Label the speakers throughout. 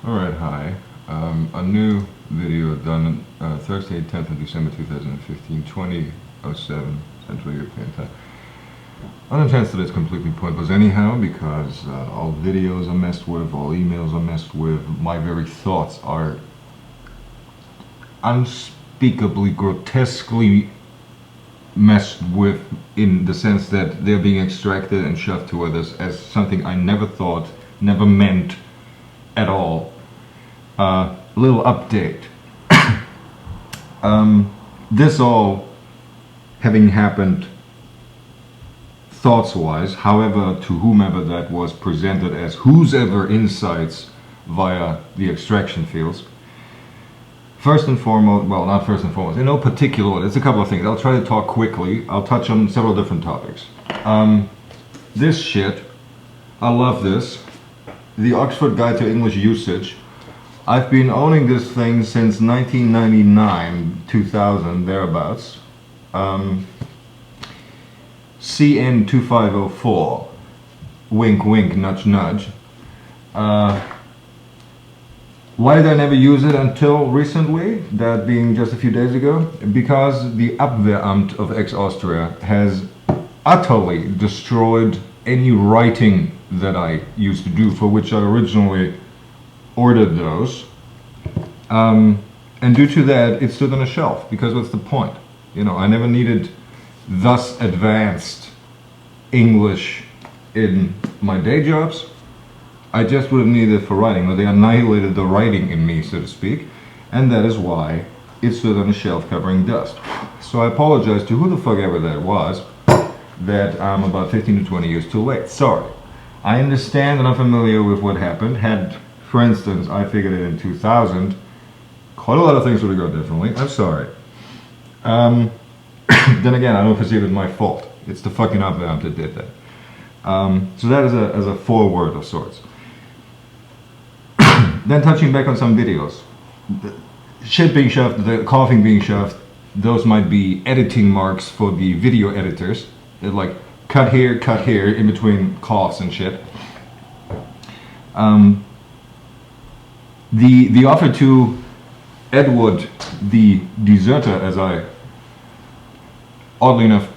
Speaker 1: Alright, hi. A new video done Thursday, 10th of December 2015, 2007 Central European Time. On a chance that it's completely pointless anyhow, because all videos are messed with, all emails are messed with, my very thoughts are unspeakably, grotesquely messed with, in the sense that they're being extracted and shoved to others as something I never thought, never meant at all. Little update. This all having happened thoughts-wise, however, to whomever that was presented as whosever insights via the extraction fields. First and foremost, well, not first and foremost, in no particular order, it's a couple of things. I'll try to talk quickly. I'll touch on several different topics. This shit, I love this. The Oxford Guide to English Usage. I've been owning this thing since 1999, 2000, thereabouts. CN2504. Wink, wink, nudge, nudge. Why did I never use it until recently? That being just a few days ago? Because the Abwehramt of ex-Austria has utterly destroyed any writing that I used to do, for which I originally ordered those. And due to that, it stood on a shelf, because what's the point? You know, I never needed thus advanced English in my day jobs. I just would have needed it for writing, but they annihilated the writing in me, so to speak, and that is why it stood on a shelf covering dust. So I apologize to who the fuck ever that was, that I'm about 15 to 20 years too late. Sorry. I understand and I'm familiar with what happened. Had, for instance, I figured it in 2000, quite a lot of things would have gone differently. I'm sorry. Then again, I don't perceive it my fault. It's the fucking Abwehramt that did that. So that is as a foreword of sorts. Then touching back on some videos. The shit being shoved, the coughing being shoved, those might be editing marks for the video editors. They're like, cut here, in between coughs and shit. The offer to Edward, the deserter, as I, oddly enough,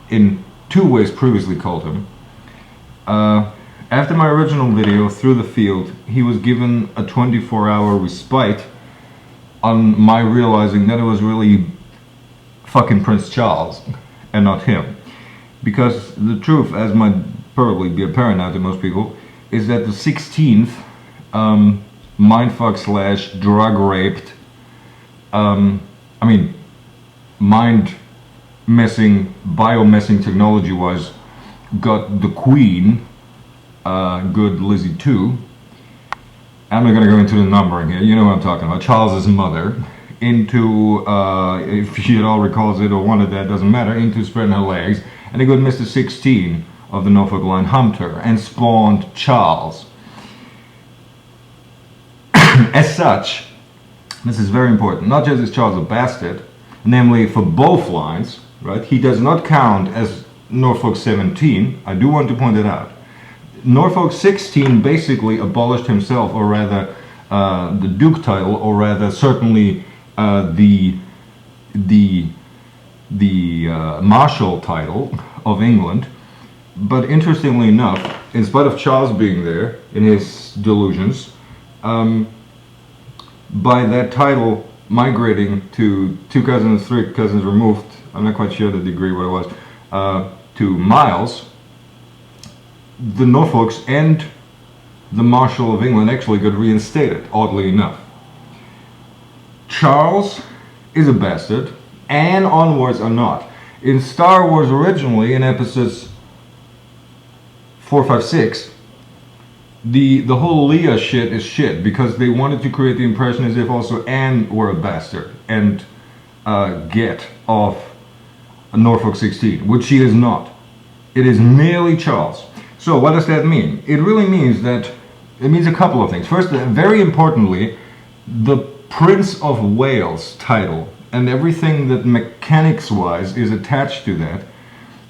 Speaker 1: in two ways previously called him, after my original video, Through the Field, he was given a 24-hour respite on my realizing that it was really fucking Prince Charles and not him. Because the truth, as might probably be apparent now to most people, is that the 16th mindfuck slash drug raped, mind messing, bio-messing technology-wise, got the Queen, good Lizzie too. I'm not going to go into the numbering here, you know what I'm talking about, Charles's mother, into, if she at all recalls it or wanted that, doesn't matter, into spreading her legs, and a good Mr. 16 of the Norfolk line humped her and spawned Charles. As such, this is very important, not just is Charles a bastard, namely for both lines, right? He does not count as Norfolk 17, I do want to point it out. Norfolk 16 basically abolished himself, or rather the Duke title, or rather certainly the Marshal title of England. But interestingly enough, in spite of Charles being there in his delusions, by that title migrating to two cousins, three cousins removed, I'm not quite sure the degree what it was, to Miles, the Norfolks and the Marshal of England actually got reinstated, oddly enough. Charles is a bastard, and onwards are not. In Star Wars originally, in episodes 4, 5, 6, the whole Leia shit is shit, because they wanted to create the impression as if also Anne were a bastard and get off Norfolk 16, which she is not. It is merely Charles. So what does that mean? It really means that, it means a couple of things. First, very importantly, the Prince of Wales title and everything that mechanics-wise is attached to that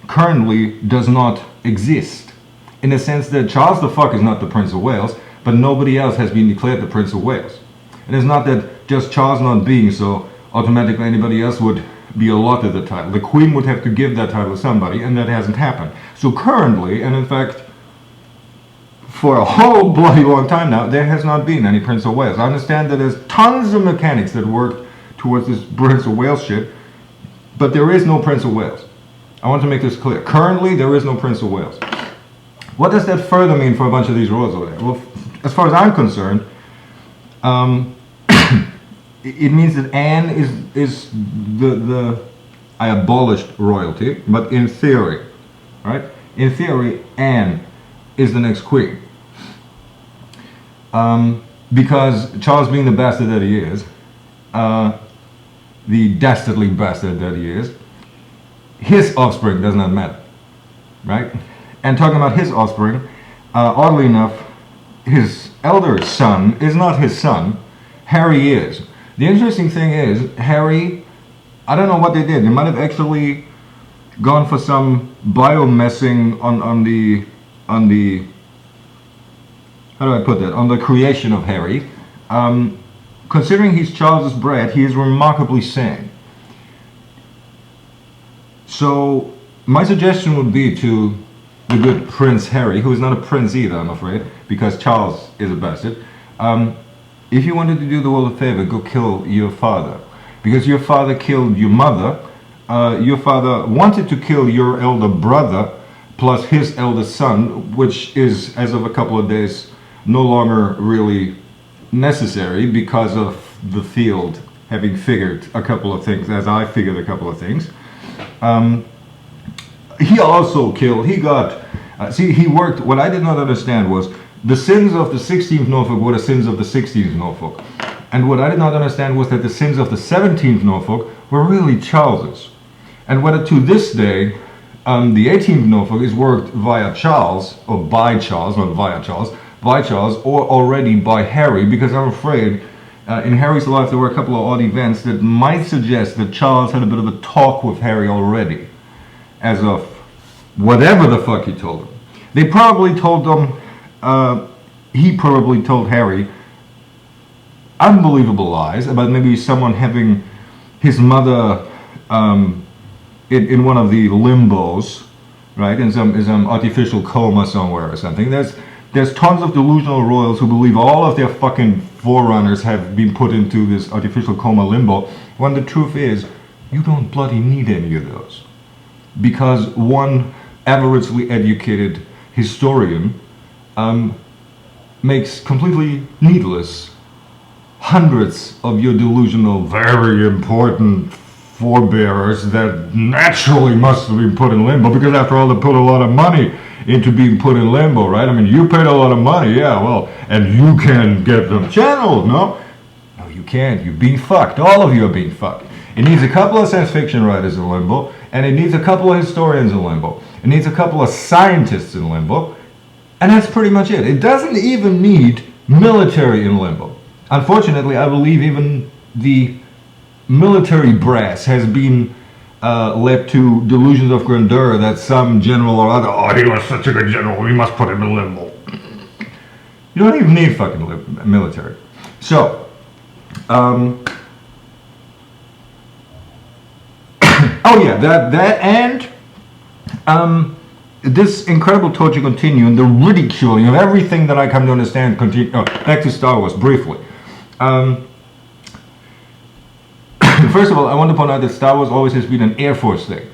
Speaker 1: currently does not exist. In the sense that Charles the fuck is not the Prince of Wales, but nobody else has been declared the Prince of Wales. And it's not that just Charles not being so, automatically anybody else would be allotted the title. The Queen would have to give that title to somebody, and that hasn't happened. So currently, and in fact, for a whole bloody long time now, there has not been any Prince of Wales. I understand that there's tons of mechanics that work towards this Prince of Wales shit, but there is no Prince of Wales. I want to make this clear. Currently, there is no Prince of Wales. What does that further mean for a bunch of these royals over there? Well, as far as I'm concerned, it means that Anne is the I abolished royalty, but in theory, right? In theory, Anne is the next queen. Because Charles, being the bastard that he is, the dastardly bastard that he is, his offspring does not matter, right? And talking about his offspring, oddly enough, his elder son is not his son. Harry is. The interesting thing is, Harry, I don't know what they did. They might have actually gone for some biomessing on the how do I put that? On the creation of Harry. Considering he's Charles's brat, he is remarkably sane. So my suggestion would be to the good Prince Harry, who is not a prince either, I'm afraid, because Charles is a bastard. If you wanted to do the world a favor, go kill your father. Because your father killed your mother. Your father wanted to kill your elder brother, plus his elder son, which is, as of a couple of days, no longer really necessary because of the field having figured a couple of things, as I figured a couple of things. He also killed, he got, he worked, what I did not understand was, the sins of the 16th Norfolk were the sins of the 16th Norfolk. And what I did not understand was that the sins of the 17th Norfolk were really Charles's. And whether to this day, the 18th Norfolk is worked via Charles, or by Charles, not via Charles, by Charles, or already by Harry, because I'm afraid in Harry's life there were a couple of odd events that might suggest that Charles had a bit of a talk with Harry already, as of whatever the fuck he told him. They probably told them, he probably told Harry unbelievable lies about maybe someone having his mother in one of the limbos, right, in some artificial coma somewhere or something. There's tons of delusional royals who believe all of their fucking forerunners have been put into this artificial coma limbo, when the truth is, you don't bloody need any of those. Because one averagely educated historian makes completely needless hundreds of your delusional, very important forebearers that naturally must have been put in limbo, because after all, they put a lot of money into being put in limbo, right? I mean, you paid a lot of money, yeah, well, and you can get them channeled, no? No, you can't. You're being fucked. All of you are being fucked. It needs a couple of science fiction writers in limbo, and it needs a couple of historians in limbo. It needs a couple of scientists in limbo, and that's pretty much it. It doesn't even need military in limbo. Unfortunately, I believe even the military brass has been led to delusions of grandeur that some general or other, oh, he was such a good general, we must put him in limbo. You don't even need fucking military. So, oh yeah, that and this incredible torture continue, and the ridiculing of everything that I come to understand continue. Oh, back to Star Wars briefly. First of all, I want to point out that Star Wars always has been an Air Force thing.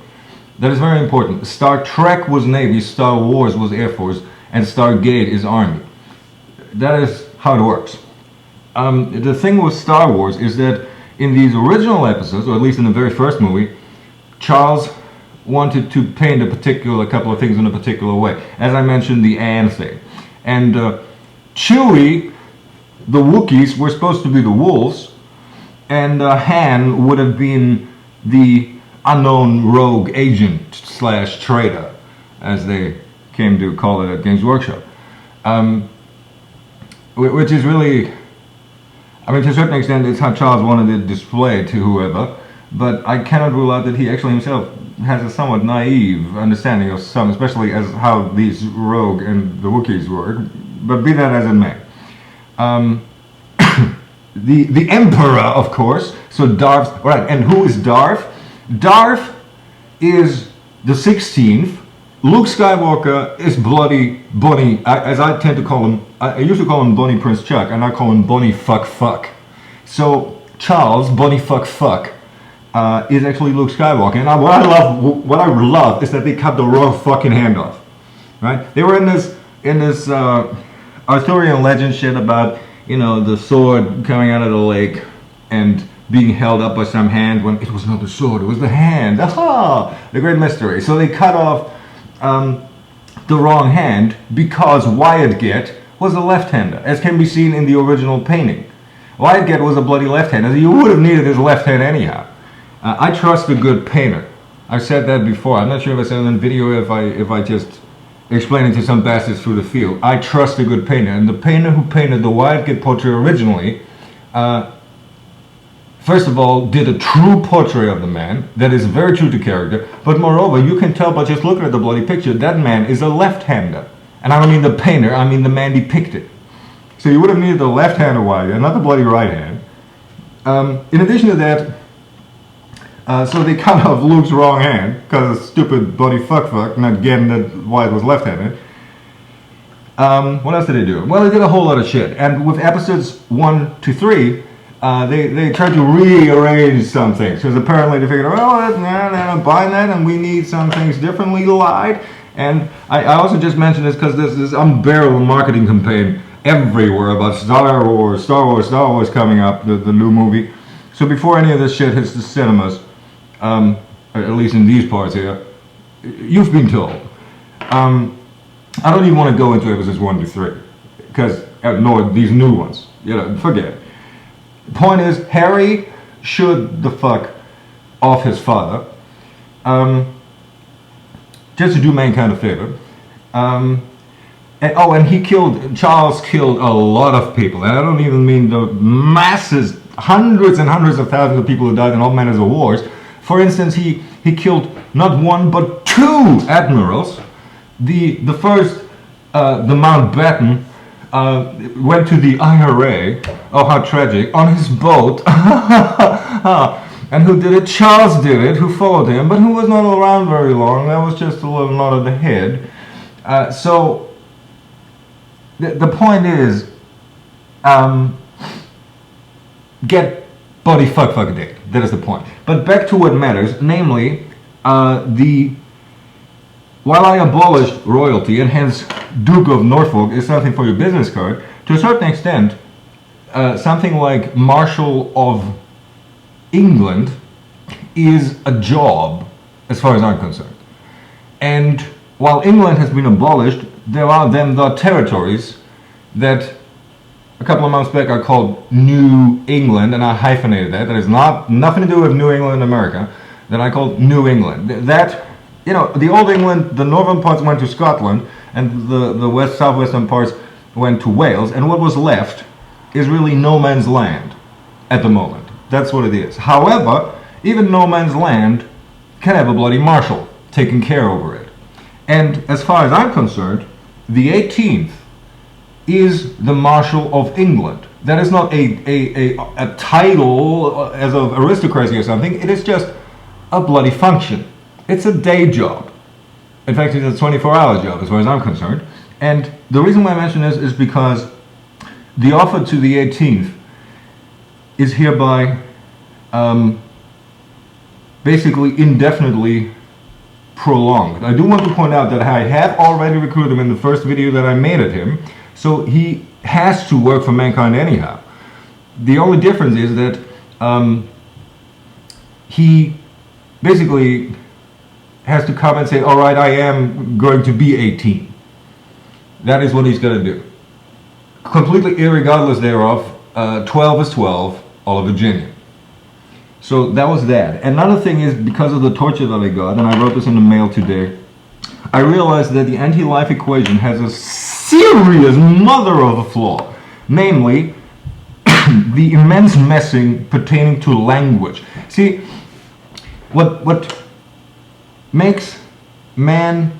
Speaker 1: That is very important. Star Trek was Navy, Star Wars was Air Force, and Stargate is Army. That is how it works. The thing with Star Wars is that in these original episodes, or at least in the very first movie, Charles wanted to paint a couple of things in a particular way. As I mentioned, the Anne thing. And Chewie, the Wookiees, were supposed to be the wolves, and Han would have been the unknown rogue agent / traitor, as they came to call it at Games Workshop. Which is really, I mean, to a certain extent, it's how Charles wanted it displayed to whoever, but I cannot rule out that he actually himself has a somewhat naive understanding of some, especially as how these rogue and the Wookiees work, but be that as it may. Um, the Emperor, of course. So Darth, right? And who is Darth? Darth is the 16th. Luke Skywalker is bloody Bonnie, as I tend to call him. I used to call him Bonnie Prince Chuck, and I call him Bonnie Fuck Fuck. So Charles Bonnie Fuck Fuck is actually Luke Skywalker. And what I love is that they cut the wrong fucking hand off. Right? They were in this Arthurian legend shit about, you know, the sword coming out of the lake and being held up by some hand when it was not the sword, it was the hand. Aha! The great mystery. So they cut off the wrong hand because Wyatt Gett was a left-hander, as can be seen in the original painting. Wyatt Gett was a bloody left-hander, so you would have needed his left hand anyhow. I trust a good painter. I've said that before. I'm not sure if I said it in video, if I just explain it to some bastards through the field. I trust a good painter, and the painter who painted the Wyatt Gett portrait originally, first of all, did a true portrait of the man that is very true to character, but moreover, you can tell by just looking at the bloody picture, that man is a left-hander. And I don't mean the painter, I mean the man depicted. So you would have needed the left-hander Wyatt, not the bloody right hand. In addition to that, so they cut off Luke's wrong hand, because of stupid bloody fuck, not getting that Wyatt was left-handed. What else did they do? Well, they did a whole lot of shit. And with episodes 1 to 3, they tried to rearrange some things, because apparently they figured, well, they're not buying that, and we need some things differently lied. And I also just mentioned this because there's this unbearable marketing campaign everywhere about Star Wars coming up, the new movie. So before any of this shit hits the cinemas, at least in these parts here, you've been told. I don't even want to go into episodes 1 to 3, because nor these new ones. You know, forget it. The point is, Harry should the fuck off his father, just to do mankind a favor. And Charles killed a lot of people, and I don't even mean the masses, hundreds and hundreds of thousands of people who died in all manners of wars. For instance, he killed not one but 2 admirals. The first, the Mountbatten, went to the IRA. Oh, how tragic! On his boat. And who did it? Charles did it, who followed him, but who was not around very long. That was just a little nod of the head. So the point is, get body fuck dick. That is the point. But back to what matters, namely, while I abolished royalty, and hence Duke of Norfolk is something for your business card, to a certain extent, something like Marshal of England is a job, as far as I'm concerned. And while England has been abolished, there are then the territories that a couple of months back I called New England, and I hyphenated that. That is nothing to do with New England, America. That I called New England. That, you know, the old England, the northern parts went to Scotland, and the southwestern parts went to Wales, and what was left is really no man's land at the moment. That's what it is. However, even no man's land can have a bloody marshal taking care over it. And as far as I'm concerned, the 18th is the Marshal of England. That is not a title as of aristocracy or something. It is just a bloody function. It's a day job. In fact, it's a 24-hour job as far as I'm concerned. And the reason why I mention this is because the offer to the 18th is hereby basically indefinitely prolonged. I do want to point out that I have already recruited him in the first video that I made at him, so he has to work for mankind anyhow. The only difference is that he basically has to come and say, all right, I am going to be 18. That is what he's going to do. Completely irregardless thereof, 12 is 12, all of Virginia. So that was that. Another thing is, because of the torture that I got, and I wrote this in the mail today, I realized that the AntiLife Equation has a serious mother of a flaw. Namely, the immense messing pertaining to language. See, what makes man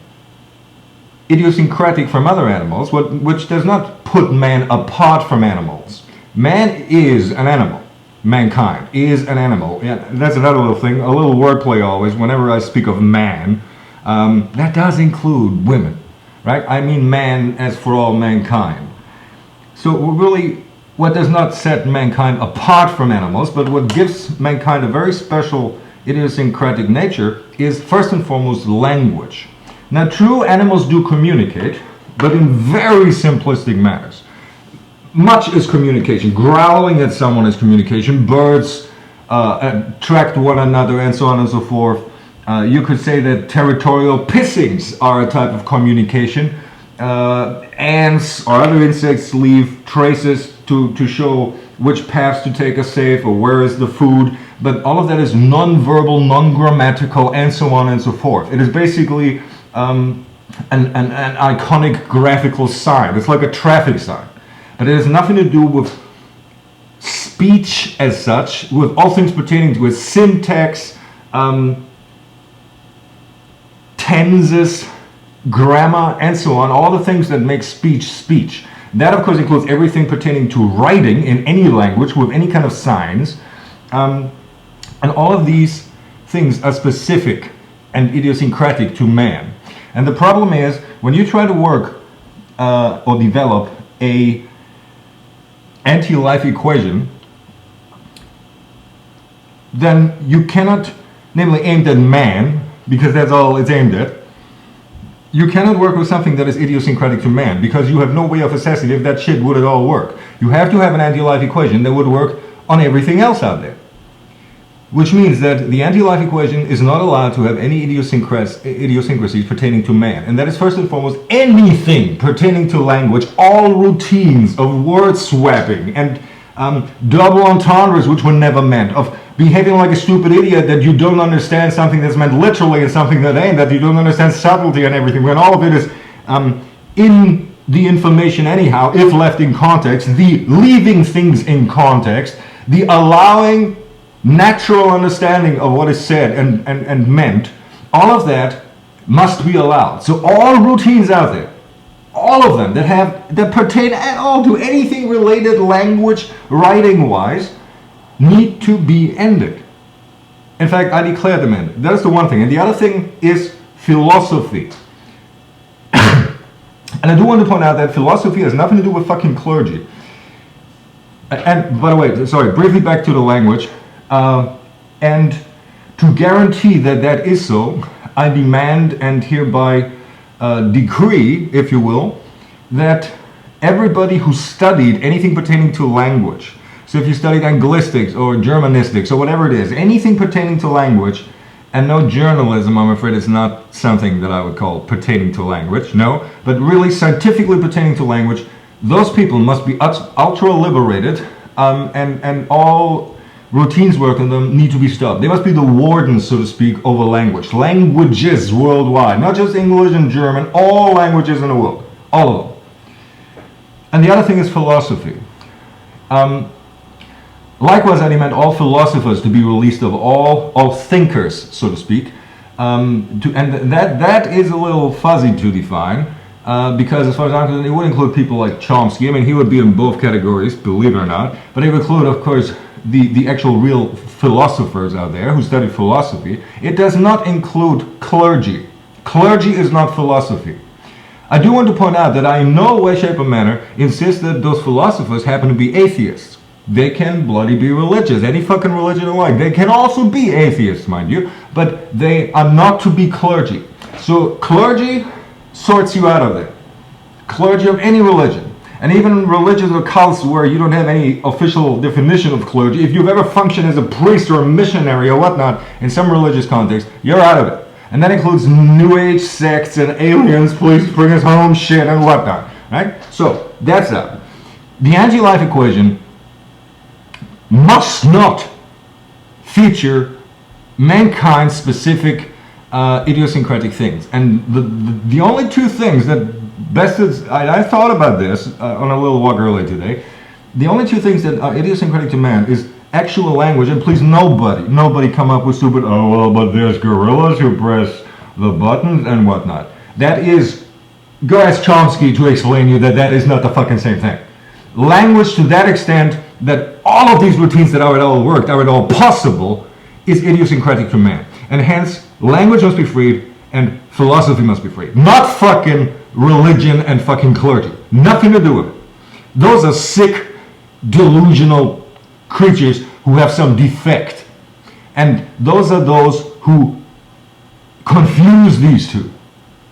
Speaker 1: idiosyncratic from other animals, which does not put man apart from animals. Man is an animal. Mankind is an animal. Yeah, that's another little thing, a little wordplay always. Whenever I speak of man, that does include women, right? I mean man as for all mankind. So really, what does not set mankind apart from animals, but what gives mankind a very special idiosyncratic nature is first and foremost language. Now, true, animals do communicate, but in very simplistic manners. Much is communication. Growling at someone is communication. Birds attract one another, and so on and so forth. You could say that territorial pissings are a type of communication. Ants or other insects leave traces to show which paths to take are safe or where is the food. But all of that is non-verbal, non-grammatical, and so on and so forth. It is basically an iconic graphical sign. It's like a traffic sign. But it has nothing to do with speech as such, with all things pertaining to its syntax, tenses, grammar, and so on, all the things that make speech speech. That, of course, includes everything pertaining to writing in any language with any kind of signs. And all of these things are specific and idiosyncratic to man. And the problem is, when you try to work or develop a AntiLife equation, then you cannot, namely aimed at man, because that's all it's aimed at, you cannot work with something that is idiosyncratic to man, because you have no way of assessing if that shit would at all work. You have to have an AntiLife equation that would work on everything else out there. Which means that the AntiLife equation is not allowed to have any idiosyncrasies pertaining to man. And that is first and foremost anything pertaining to language, all routines of word swapping and double entendres which were never meant, of behaving like a stupid idiot that you don't understand something that's meant literally and something that ain't, that you don't understand subtlety and everything, when all of it is in the information anyhow, if left in context, the leaving things in context, the allowing natural understanding of what is said and meant, all of that must be allowed. So all routines out there, all of them that pertain at all to anything related language, writing wise, need to be ended. In fact, I declare them ended. That is the one thing. And the other thing is philosophy. And I do want to point out that philosophy has nothing to do with fucking clergy. And by the way, sorry, briefly back to the language. And to guarantee that that is so, I demand and hereby decree, if you will, that everybody who studied anything pertaining to language, so if you studied Anglistics or Germanistics or whatever it is, anything pertaining to language, and no journalism, I'm afraid it's not something that I would call pertaining to language, no, but really scientifically pertaining to language, those people must be ultra liberated, and all routines work on them need to be stopped. They must be the wardens, so to speak, over language. Languages worldwide, not just English and German, all languages in the world, all of them. And the other thing is philosophy. Likewise, I demand all philosophers to be released of all thinkers, so to speak. And that is a little fuzzy to define, because as far as I'm concerned, it would include people like Chomsky. I mean, he would be in both categories, believe it or not. But it would include, of course, the actual real philosophers out there who study philosophy. It does not include clergy. Clergy is not philosophy. I do want to point out that I in no way, shape, or manner insist that those philosophers happen to be atheists. They can bloody be religious, any fucking religion alike. They can also be atheists, mind you, but they are not to be clergy. So clergy sorts you out of there. Clergy of any religion. And even religions or cults where you don't have any official definition of clergy, if you've ever functioned as a priest or a missionary or whatnot in some religious context, you're out of it. And that includes New Age sects and aliens, please bring us home shit and whatnot. Right? So, that's that. The AntiLife equation must not feature mankind-specific idiosyncratic things. And the only two things that best is, I thought about this on a little walk earlier today. The only two things that are idiosyncratic to man is actual language, and please nobody come up with stupid, oh well, but there's gorillas who press the buttons and whatnot. That is go ask Chomsky to explain you that that is not the fucking same thing. Language to that extent that all of these routines that are at all worked, are at all possible, is idiosyncratic to man. And hence, language must be freed and philosophy must be freed. Not fucking religion and fucking clergy. Nothing to do with it. Those are sick, delusional creatures who have some defect. And those are those who confuse these two,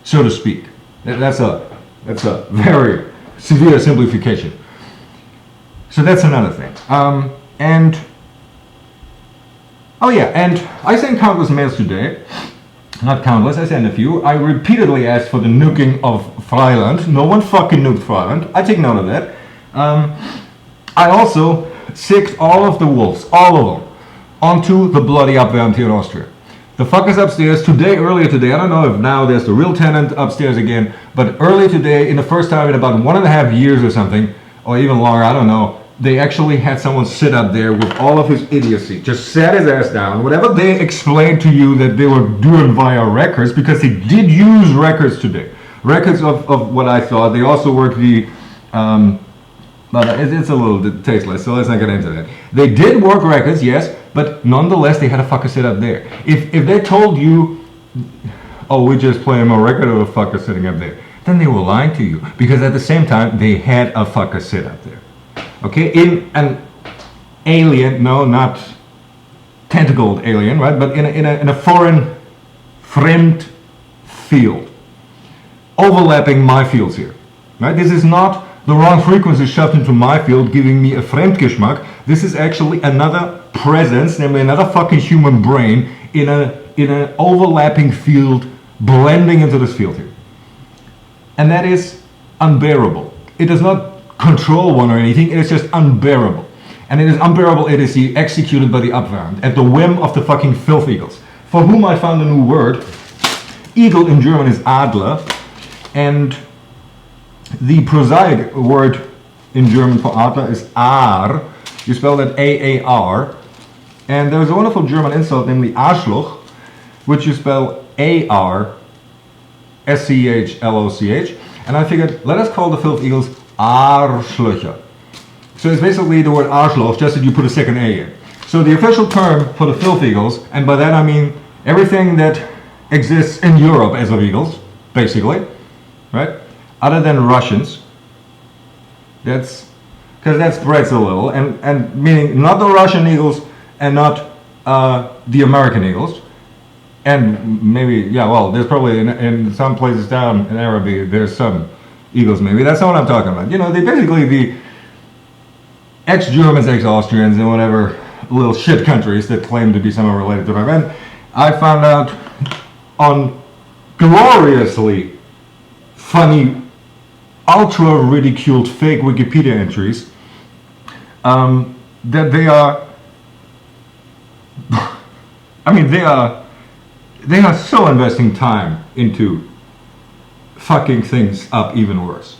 Speaker 1: so to speak. That's a very severe simplification. So that's another thing. And I sent countless mails today. Not countless, I sent a few. I repeatedly asked for the nuking of Freiland. No one fucking nuked Freiland. I take note of that. I also sicked all of the wolves, all of them, onto the bloody Abwehramt here in Austria. The fuckers upstairs earlier today, I don't know if now there's the real tenant upstairs again, but earlier today, in the first time in about 1.5 years or something, or even longer, I don't know, they actually had someone sit up there with all of his idiocy, just sat his ass down, whatever they explained to you that they were doing via records, because they did use records today. Records of what I thought. They also worked the, but it's a little tasteless, so let's not get into that. They did work records, yes, but nonetheless, they had a fucker sit up there. If they told you, oh, we just playing a record of a fucker sitting up there, then they were lying to you, because at the same time, they had a fucker sit up there. Okay, in an alien, no, not tentacled alien, right? But in a foreign, fremd field, overlapping my fields here, right? This is not the wrong frequency shoved into my field, giving me a Fremdgeschmack. This is actually another presence, namely another fucking human brain in an overlapping field, blending into this field here, and that is unbearable. It does not control one or anything, it is just unbearable. And it is unbearable, it is executed by the Abwehramt at the whim of the fucking filth eagles, for whom I found a new word. Eagle in German is Adler, and the prosaic word in German for Adler is Aar. You spell that A-A-R. And there's a wonderful German insult, namely Arschloch, which you spell A-R-S-C-H-L-O-C-H. And I figured, let us call the filth eagles Arschlöcher. So it's basically the word Arschloch, just that you put a second A in. So the official term for the filth eagles, and by that I mean everything that exists in Europe as of eagles, basically, right? Other than Russians. That's because that spreads a little, and meaning not the Russian eagles and not the American eagles. And maybe, yeah, well, there's probably in some places down in Araby, there's some eagles maybe. That's not what I'm talking about. You know, they basically the ex-Germans, ex-Austrians, and whatever little shit countries that claim to be somehow related to them. And I found out on gloriously funny, ultra-ridiculed fake Wikipedia entries that they are, I mean, they are so investing time into fucking things up even worse.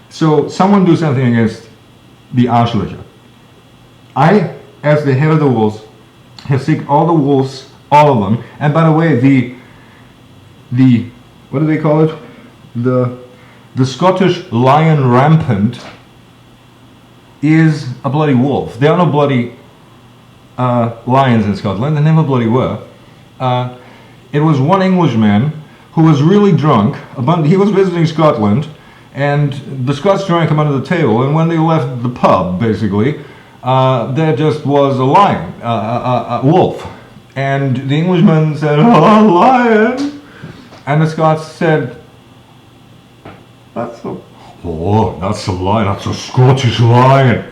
Speaker 1: So someone do something against the Arschlöcher. I, as the head of the wolves, have sicked all the wolves, all of them. And by the way, the what do they call it? The Scottish lion rampant is a bloody wolf. There are no bloody lions in Scotland. There never bloody were. It was one Englishman who was really drunk. He was visiting Scotland, and the Scots drank him under the table. And when they left the pub, basically, there just was a lion, a wolf. And the Englishman said, "Oh, lion!" And the Scots said, that's a lion, that's a Scottish lion.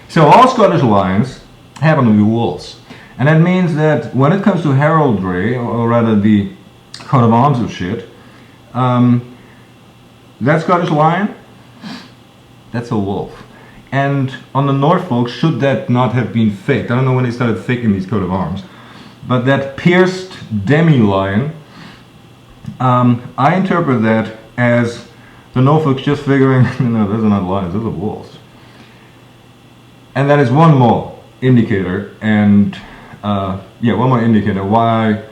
Speaker 1: So all Scottish lions happen to be wolves. And that means that when it comes to heraldry, or rather the coat of arms of shit, that Scottish lion, that's a wolf. And on the Norfolk, should that not have been faked, I don't know when they started faking these coat of arms, but that pierced demi-lion, I interpret that as the Norfolk's just figuring, no, those are not lions, those are wolves. And that is one more indicator, and one more indicator why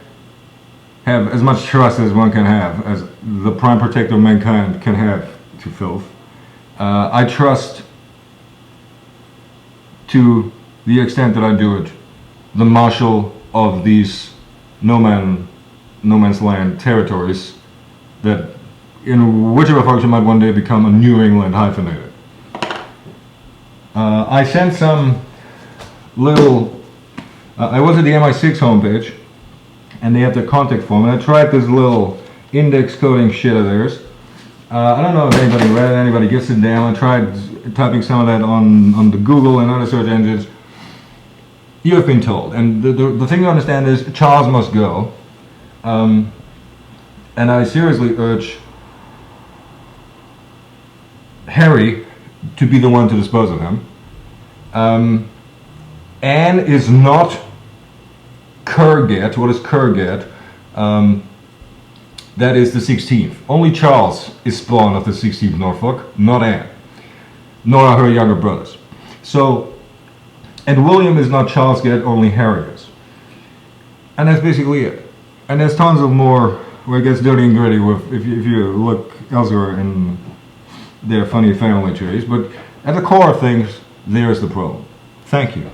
Speaker 1: have as much trust as one can have, as the prime protector of mankind can have to filth. I trust, to the extent that I do it, the Marshal of these no man's land territories that, in whichever function, might one day become a New England hyphenated. I sent some little. I was at the MI6 homepage, and they have the contact form, and I tried this little index coding shit of theirs. I don't know if anybody read it, anybody gives a damn. I tried typing some of that on the Google and other search engines. You have been told, and the thing to understand is Charles must go, and I seriously urge Harry to be the one to dispose of him. Anne is not Kurget. What is Kurget? That is the 16th. Only Charles is spawn of the 16th Norfolk, not Anne, nor are her younger brothers. So, and William is not Charles Get, only Harry is. And that's basically it. And there's tons of more where it gets dirty and gritty with, if you look elsewhere in their funny family trees. But at the core of things, there's the problem. Thank you.